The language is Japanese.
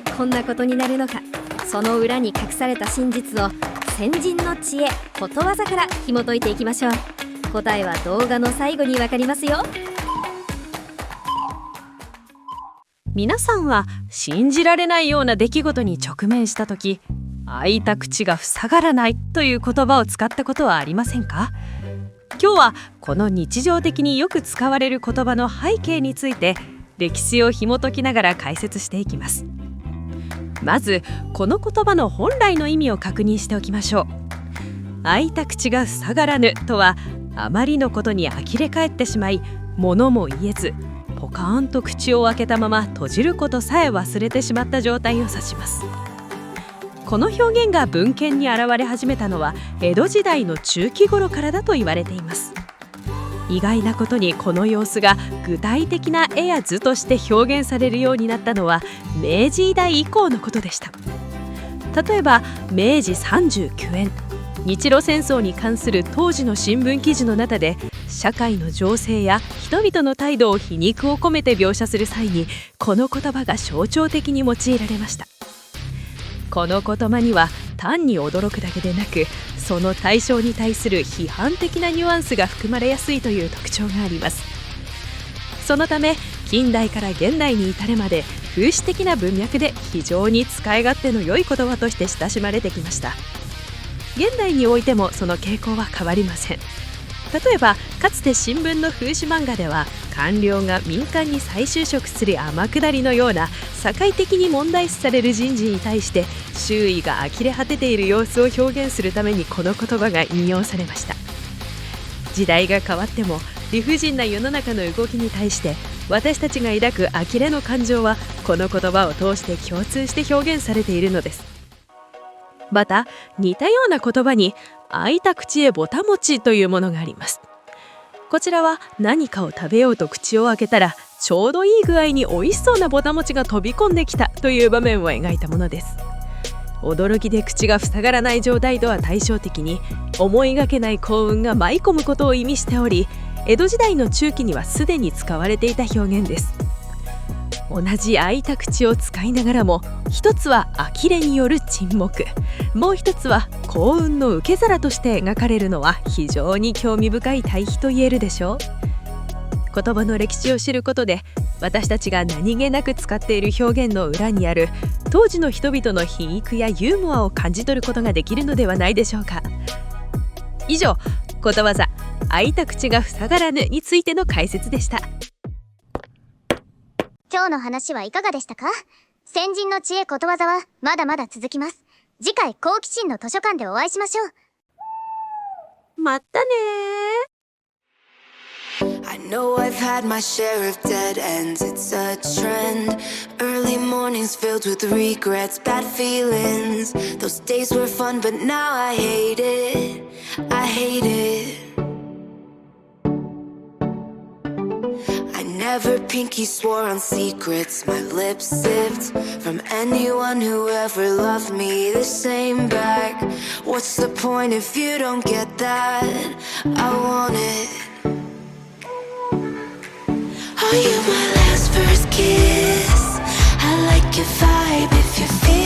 ぜこんなことになるのか、その裏に隠された真実を先人の知恵ことわざから紐解いていきましょう。答えは動画の最後にわかりますよ。皆さんは信じられないような出来事に直面した時、開いた口が塞がらないという言葉を使ったことはありませんか？今日はこの日常的によく使われる言葉の背景について歴史を紐解きながら解説していきます。まずこの言葉の本来の意味を確認しておきましょう。開いた口が塞がらぬとは、あまりのことに呆れ返ってしまい、物も言えずポカーンと口を開けたまま閉じることさえ忘れてしまった状態を指します。この表現が文献に現れ始めたのは江戸時代の中期頃からだと言われています。意外なことにこの様子が具体的な絵や図として表現されるようになったのは明治時代以降のことでした。例えば明治39年、日露戦争に関する当時の新聞記事の中で、社会の情勢や人々の態度を皮肉を込めて描写する際に、この言葉が象徴的に用いられました。この言葉には単に驚くだけでなく、その対象に対する批判的なニュアンスが含まれやすいという特徴があります。そのため近代から現代に至るまで風刺的な文脈で非常に使い勝手の良い言葉として親しまれてきました。現代においてもその傾向は変わりません。例えばかつて新聞の風刺漫画では、官僚が民間に再就職する天下りのような社会的に問題視される人事に対して周囲が呆れ果てている様子を表現するためにこの言葉が引用されました。時代が変わっても理不尽な世の中の動きに対して私たちが抱く呆れの感情はこの言葉を通して共通して表現されているのです。また似たような言葉に開いた口へぼたもちというものがあります。こちらは何かを食べようと口を開けたらちょうどいい具合に美味しそうなぼたもちが飛び込んできたという場面を描いたものです。驚きで口が塞がらない状態とは対照的に、思いがけない幸運が舞い込むことを意味しており、江戸時代の中期にはすでに使われていた表現です。同じ開いた口を使いながらも、一つは呆れによる沈黙、もう一つは幸運の受け皿として描かれるのは非常に興味深い対比と言えるでしょう。言葉の歴史を知ることで、私たちが何気なく使っている表現の裏にある当時の人々の皮肉やユーモアを感じ取ることができるのではないでしょうか。以上、ことわざ開いた口が塞がらぬについての解説でした。今日の話はいかがでしたか？先人の知恵ことわざはまだまだ続きます。次回好奇心の図書館でお会いしましょう。またね。I know I've had my share of dead ends, it's a trend. Early mornings filled with regrets, bad feelings. Those days were fun, but now I hate it, I hate it. I never pinky swore on secrets, my lips sipped from anyone who ever loved me the same back. What's the point if you don't get that? I want it. Are you my last first kiss? I like your vibe if you feel